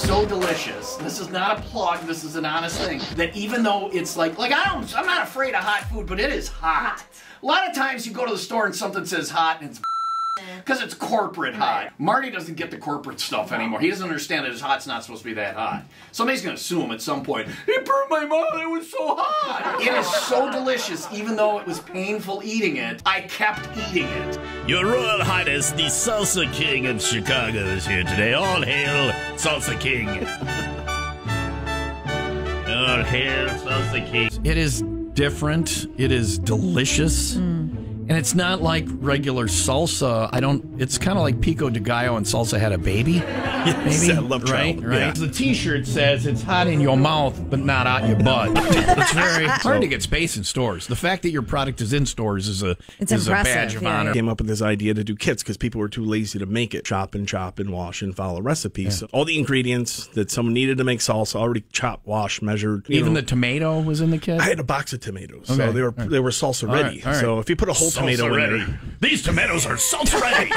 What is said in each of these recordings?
so delicious. This is not a plug. This is an honest thing. That even though it's like I'm not afraid of hot food, but it is hot. A lot of times you go to the store and something says hot and it's because it's corporate hot. Marty doesn't get the corporate stuff anymore. He doesn't understand that his hot's not supposed to be that hot. Somebody's going to sue him at some point. It burned my mouth. It was so hot. It is so delicious. Even though it was painful eating it, I kept eating it. Your Royal Highness, the Salsa King of Chicago is here today. All hail Salsa King. All hail Salsa King. It is different. It is delicious. And it's not like regular salsa. It's kind of like Pico de Gallo and salsa had a baby. Yes, maybe? I love right? trouble. Right. Yeah. The t-shirt says it's hot in your mouth, but not out your butt. It's very hard to get space in stores. The fact that your product is in stores is a badge of honor. Came up with this idea to do kits because people were too lazy to make it. Chop and wash and follow recipes. So all the ingredients that someone needed to make salsa already chopped, washed, measured. Even the tomato was in the kit? I had a box of tomatoes, okay. so they were salsa ready. All right. So if you put a whole tomato in there. These tomatoes are salsa ready.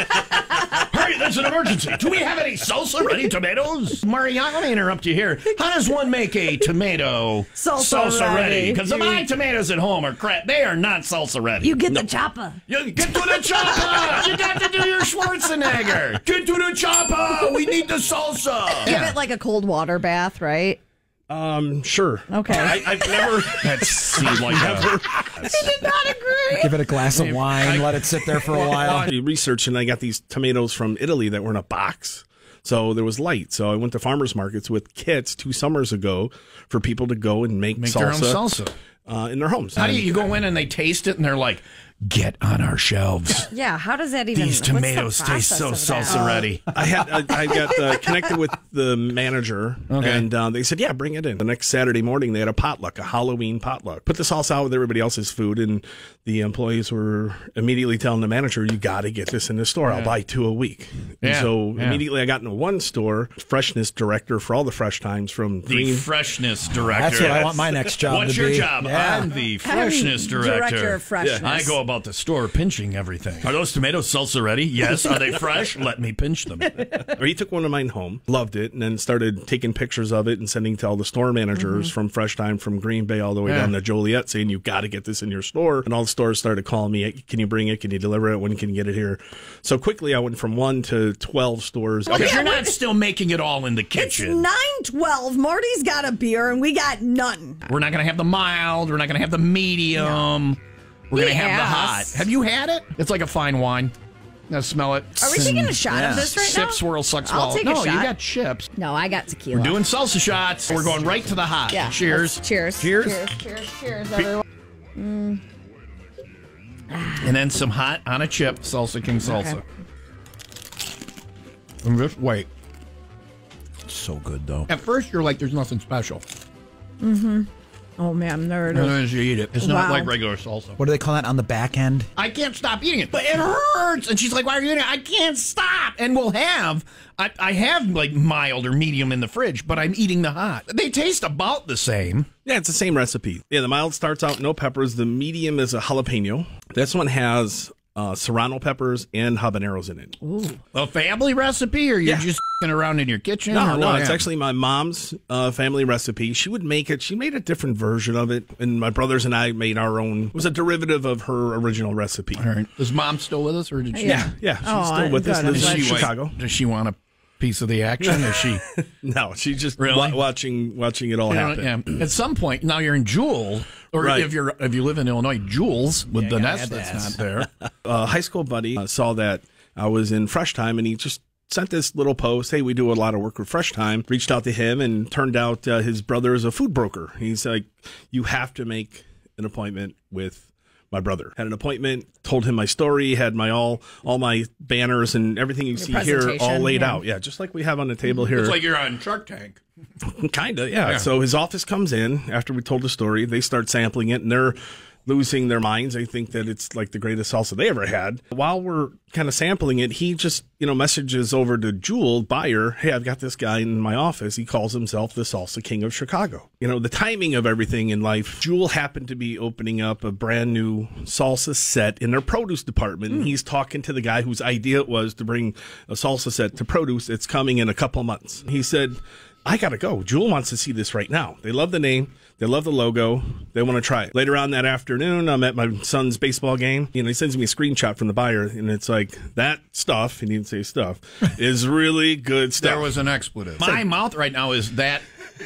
Hurry, there's an emergency. Do we have any salsa ready tomatoes? Marty, I'm going to interrupt you here. How does one make a tomato salsa ready? Because my tomatoes at home are crap. They are not salsa ready. You get the chopper. You get to the chopper. You got to do your Schwarzenegger. Get to the chopper. We need the salsa. Give it like a cold water bath, right? Sure. Okay. I've never. That seemed like He did not agree. Give it a glass of wine, let it sit there for a while. I researched and I got these tomatoes from Italy that were in a box. So there was light. So I went to farmers markets with kits 2 summers ago for people to go and make their own salsa in their homes. How do you go in and they taste it and they're like, get on our shelves. Yeah, how does that even... These tomatoes taste so salsa ready. I got connected with the manager, and they said, yeah, bring it in. The next Saturday morning, they had a potluck, a Halloween potluck. Put the salsa out with everybody else's food, and the employees were immediately telling the manager, you got to get this in the store. I'll buy 2 a week. And so immediately I got into one store, freshness director for all the fresh times from The freshness director. That's what I want my next job What's to be. your job? Yeah. I'm the freshness director. Director of freshness. I go about the store pinching everything. Are those tomatoes salsa ready? Yes. Are they fresh? Let me pinch them. Or he took one of mine home, loved it, and then started taking pictures of it and sending to all the store managers from Fresh Time, from Green Bay all the way down to Joliet, saying, you got to get this in your store. And all the stores started calling me, can you bring it? Can you deliver it? When can you get it here? So quickly I went from 1 to 12 stores. Because you're not still making it all in the kitchen. It's 9:12. Marty's got a beer and we got none. We're not going to have the mild. We're not going to have the medium. No. We're going to have the hot. Have you had it? It's like a fine wine. Now smell it. Are we taking a shot of this right now? Sip, swirl, suck, swallow. I'll take a shot. No, you got chips. No, I got tequila. We're doing salsa shots. We're going right to the hot. Yeah. Cheers. Cheers. Cheers. Cheers, everyone. And then some hot on a chip, Salsa King salsa. Okay. And just wait. It's so good, though. At first, you're like, there's nothing special. Oh, man, there it And is. then as you eat it, it's not like regular salsa. What do they call that on the back end? I can't stop eating it, but it hurts. And she's like, why are you eating it? I can't stop. And we'll have, I have like mild or medium in the fridge, but I'm eating the hot. They taste about the same. Yeah, it's the same recipe. Yeah, the mild starts out no peppers. The medium is a jalapeno. This one has serrano peppers and habaneros in it. Ooh. A family recipe, or you're just f***ing around in your kitchen? No, it's actually my mom's family recipe. She would make it. She made a different version of it, and my brothers and I made our own. It was a derivative of her original recipe. All right. Is Mom still with us, or did she? Yeah, she's still with us. Lives in Chicago. Does she want a piece of the action? Is she? No, she's just really? watching it all happen. Yeah. At some point, now you're in Jewel, or if you live in Illinois, Jules with the nest that's not there. A high school buddy saw that I was in Fresh Time, and he just sent this little post. Hey, we do a lot of work with Fresh Time. Reached out to him, and turned out his brother is a food broker. He's like, you have to make an appointment with my brother. Had an appointment, told him my story, had my all my banners and everything you see here all laid out. Yeah, just like we have on the table here. It's like you're on Shark Tank. Kind of, yeah. So his office comes in after we told the story. They start sampling it, and they're losing their minds. They think that it's like the greatest salsa they ever had. While we're kind of sampling it, he just, messages over to Jewel, buyer, hey, I've got this guy in my office. He calls himself the Salsa King of Chicago. The timing of everything in life. Jewel happened to be opening up a brand new salsa set in their produce department. And he's talking to the guy whose idea it was to bring a salsa set to produce. It's coming in a couple months. He said, I got to go. Jewel wants to see this right now. They love the name. They love the logo. They want to try it. Later on that afternoon, I'm at my son's baseball game. You know, he sends me a screenshot from the buyer, and it's like, that stuff, he didn't say stuff, is really good stuff. There was an expletive. My mouth right now is that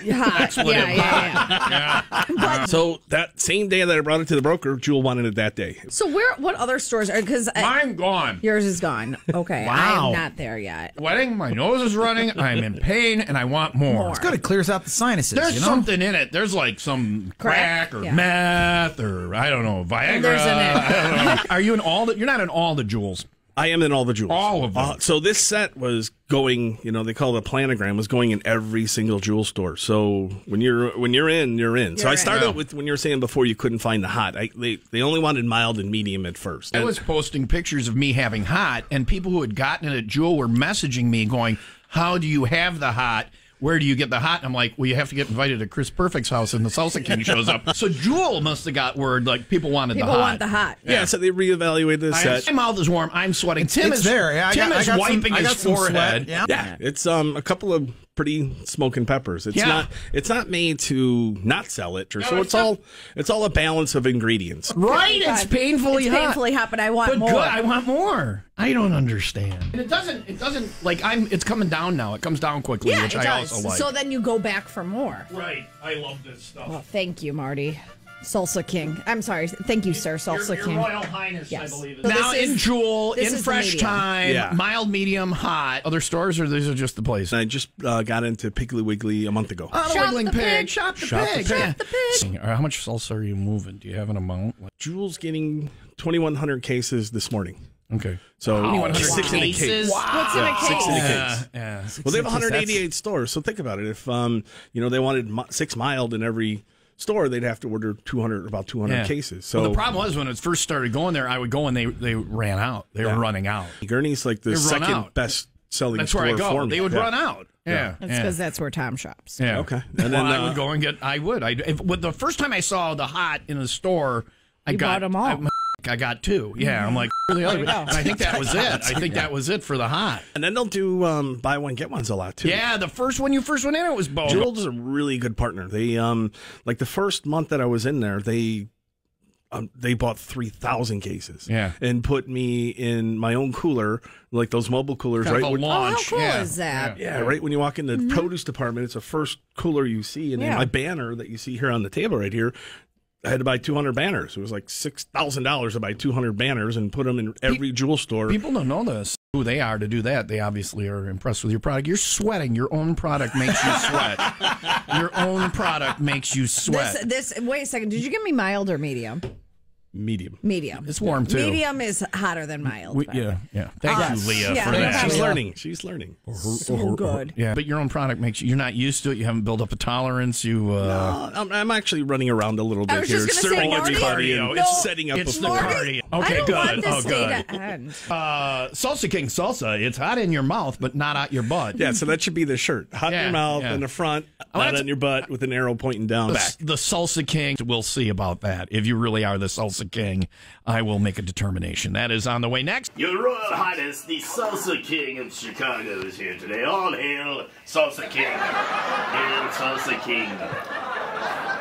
expletive. Yeah. So that same day that I brought it to the broker, Jewel wanted it that day. So what other stores are, because Mine gone. yours is gone. Okay. Wow. I'm not there yet. Sweating, my nose is running, I'm in pain, and I want more. It's good. It clears out the sinuses. There's you know? something in it. There's like some crack or Yeah. meth or I don't know, Viagra. There's in it. I don't know. Are you in all the? You're not in all the Jewels. I am in all the Jewels. All of them. So this set was going, you know, they call it a planogram, was going in every single Jewel store. So when you're in, you're in. So I started with when you were saying before you couldn't find the hot. They only wanted mild and medium at first. I was posting pictures of me having hot, and people who had gotten it at Jewel were messaging me going, "How do you have the hot? Where do you get the hot?" And I'm like, well, you have to get invited to Chris Perfect's house, and the Salsa King shows up. So Jewel must have got word, like, people wanted the hot. People want the hot. Yeah, so they reevaluated the set. My mouth is warm. I'm sweating. Tim It's is there. Yeah, Tim is wiping I got his some forehead. sweat. Yeah, it's a couple of pretty smoking peppers. It's Yeah. not made to not sell it, so it's all a balance of ingredients. Right? It's painfully It's hot. painfully hot, but I want But more. good. I want more. I don't understand. And it doesn't like it's coming down now. It comes down quickly, Yeah, which it I does. also like. So then you go back for more. Right. I love this stuff. Well, thank you, Marty. Salsa King. I'm sorry. Thank you, sir. Salsa Your King. Royal Highness, Yes. I believe. So Now this in is- Jewel, this in is the Fresh medium. Time, Yeah. mild, medium, hot. Other stores, or these are just the place? And I just got into Piggly Wiggly a month ago. Oh, Shop Wiggling the pig. pig. Shop the Shop the pig. pig. Yeah. Shop the pig. How much salsa are you moving? Do you have an amount? Jewel's getting 2,100 cases this morning. Okay. So 2,100 6 in a case. cases? What's in a case? 6 in a case. Yeah. Well, they have 188 stores, so think about it. If they wanted 6 mild in every store, they'd have to order about 200 Yeah. cases. So Well, the problem was when it first started going there, I would go and they ran out. They were running out. Gurney's like the They run second out. best selling That's store where I go. for me. They would Yeah. run out. Yeah. That's because that's where Tom shops. Yeah. Okay. And And then then, I would go and get. The first time I saw the hot in the store, I got bought them all. I got 2. Yeah. I'm like, where are the other? And I think that was it. I think that was it for the hot. And then they'll do buy one get ones a lot too. Yeah. The first one you first went in, it was Bo. Jewel's a really good partner. They like the first month that I was in there, they bought 3,000 cases. Yeah. And put me in my own cooler, like those mobile coolers, Kind right? of a when- launch. Oh, how cool Yeah. is that? Yeah, right when you walk in the produce department, it's the first cooler you see. And then Yeah. my banner that you see here on the table right here, I had to buy 200 banners. It was like $6,000 to buy 200 banners and put them in every Jewel store. People don't know this. Who they are to do that. They obviously are impressed with your product. You're sweating. Your own product makes you sweat. Your own product makes you sweat. Wait a second. Did you give me mild or medium? Medium. Medium. It's warm too. Medium is hotter than mild. but Yeah. Thank you, Leah, Yeah, for thank that. you. She's learning. She's learning. So good. Yeah, but your own product makes you're not used to it. You haven't built up a tolerance. I'm actually running around a little I bit was here, just gonna say, serving Marty, everybody No, and it's- setting up it's a the floor. cardio. I Okay, don't good. want this Oh, day good. to end. Salsa King salsa. It's hot in your mouth, but not out your butt. Yeah, so that should be the shirt. Hot in Yeah, your mouth yeah. in the front, want not to- on your butt with an arrow pointing down back. The Salsa King. We'll see about that. If you really are the Salsa King, I will make a determination. That is on the way next. Your Royal Highness, the Salsa King of Chicago is here today. All hail Salsa King. Hail Salsa King.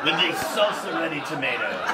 With the salsa ready tomatoes.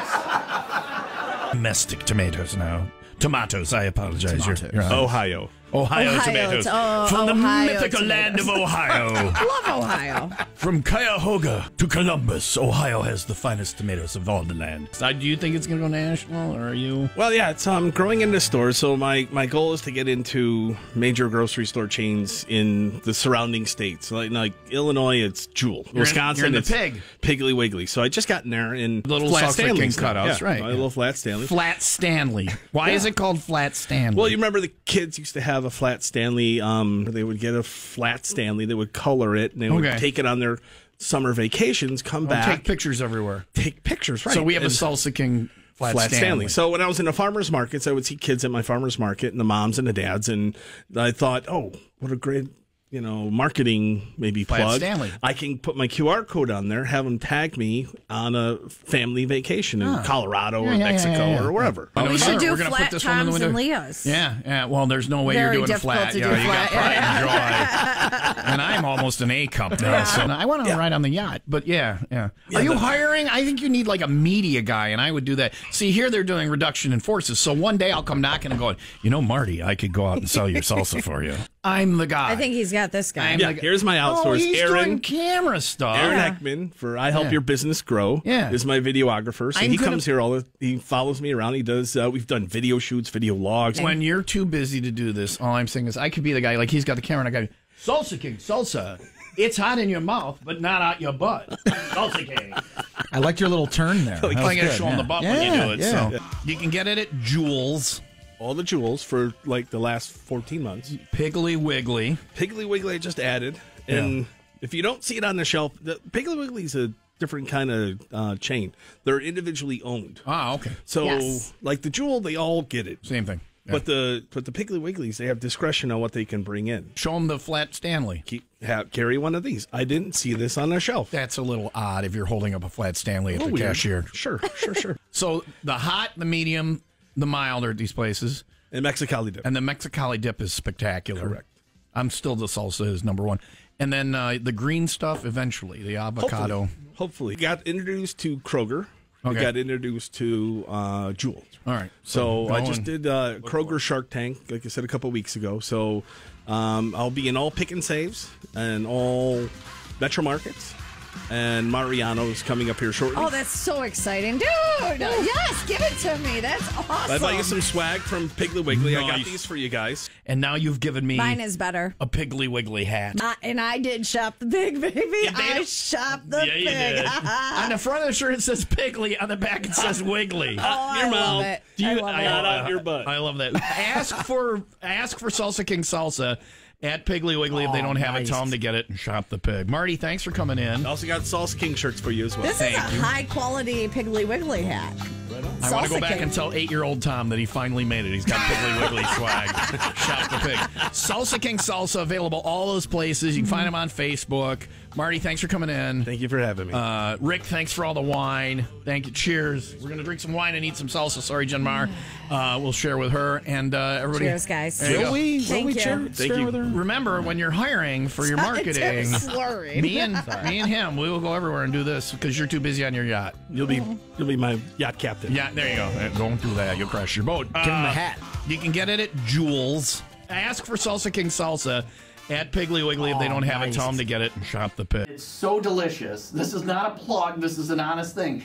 Domestic tomatoes now. Tomatoes, I apologize. You're on. Ohio. Ohio Ohio, tomatoes. it's, From the Ohio mythical land of Ohio. Love Ohio. From Cuyahoga to Columbus, Ohio has the finest tomatoes of all the land. Do you think it's going to go national, or are you? Well, yeah, it's growing into stores. So my goal is to get into major grocery store chains in the surrounding states. Like Illinois, it's Jewel. Wisconsin, you're in the it's Pig. Piggly Wiggly. So I just got in there in Little Flat Salsa King Stanley's now. cutouts, Yeah, right, My yeah. little Flat Stanley. Flat Stanley. Why is it called Flat Stanley? Well, you remember the kids used to have a Flat Stanley. They would get a Flat Stanley. They would color it, and they would Okay. take it on their summer vacations, come back, take pictures everywhere. take pictures, right? So we have a And- Salsa King Flat Stanley. So when I was in the farmers markets, I would see kids at my farmers market and the moms and the dads, and I thought, oh, what a great marketing maybe Flat plug. Stanley. I can put my QR code on there, have them tag me on a family vacation in Colorado or Mexico or wherever. We should do We're gonna flat put this one in the Toms and window. Leah's. Yeah. Well, there's no way Very you're doing difficult flat. to do You got flat. pride and joy. And I'm almost an A cup now, so I want to ride on the yacht. But yeah. Are you hiring? I think you need like a media guy, and I would do that. See, here they're doing reduction in forces. So one day I'll come knocking and going, Marty, I could go out and sell your salsa for you. I'm the guy. I think he's got this guy. Here's my outsource. He's Aaron, doing camera stuff. Aaron Heckman for I Help Your Business Grow. Is my videographer. So he comes here he follows me around. He does. We've done video shoots, video logs. When you're too busy to do this, all I'm saying is I could be the guy. Like he's got the camera, and I go, Salsa King, salsa. It's hot in your mouth, but not out your butt. Salsa King. I like your little turn there. I got to show him the butt when you do it. So you can get it at Jewel's. All the jewels for like the last 14 months. Piggly Wiggly. Piggly Wiggly I just added. And if you don't see it on the shelf, Piggly Wiggly's a different kind of chain. They're individually owned. Ah, okay. So like the jewel, they all get it. Same thing. Yeah. But the Piggly Wigglies, they have discretion on what they can bring in. Show them the flat Stanley. Carry one of these. I didn't see this on the shelf. That's a little odd if you're holding up a flat Stanley at the weird. cashier. Sure. So the hot, the medium, the mild are at these places. And Mexicali dip. And the Mexicali dip is spectacular. Correct. I'm still the salsa is number one. And then the green stuff eventually, the avocado. Hopefully. Got introduced to Kroger. We got introduced to Jewel. All right. So I just did Kroger Shark Tank, like I said, a couple weeks ago. So I'll be in all Pick and Saves and all Metro Markets. And Mariano's coming up here shortly. Oh, that's so exciting. Dude, yes, give it to me. That's awesome. I bought you some swag from Piggly Wiggly. Nice. I got these for you guys. And now you've given me Mine is better. a Piggly Wiggly hat. And I did shop the pig, baby. I shopped the you pig. did. On the front of the shirt it says Piggly. On the back it says Wiggly. Oh, I love it. I love it. Not out your butt. I love that. Ask for Salsa King salsa at Piggly Wiggly. If they don't have it, tell them to get it and shop the pig. Marty, thanks for coming in. I also got Salsa King shirts for you as well. This is a high-quality Piggly Wiggly hat. I want to go Salsa back King. and tell 8-year-old Tom that he finally made it. He's got Piggly Wiggly swag. Shop the pig. Salsa King salsa available all those places. You can find him on Facebook. Marty, thanks for coming in. Thank you for having me. Rick, thanks for all the wine. Thank you. Cheers. We're going to drink some wine and eat some salsa. Sorry, Jen Mar. We'll share with her. And everybody. Cheers, guys. There you go. Thank you. Thank you. Remember, when you're hiring for your marketing, Slurry. me and him, we will go everywhere and do this because you're too busy on your yacht. You'll be my yacht captain. Yeah, there you go. Don't do that. You'll crash your boat. Give him the hat. You can get it at Jewel's. Ask for Salsa King salsa at Piggly Wiggly. If they don't have it, tell them to get it and shop the pig. It's so delicious. This is not a plug. This is an honest thing.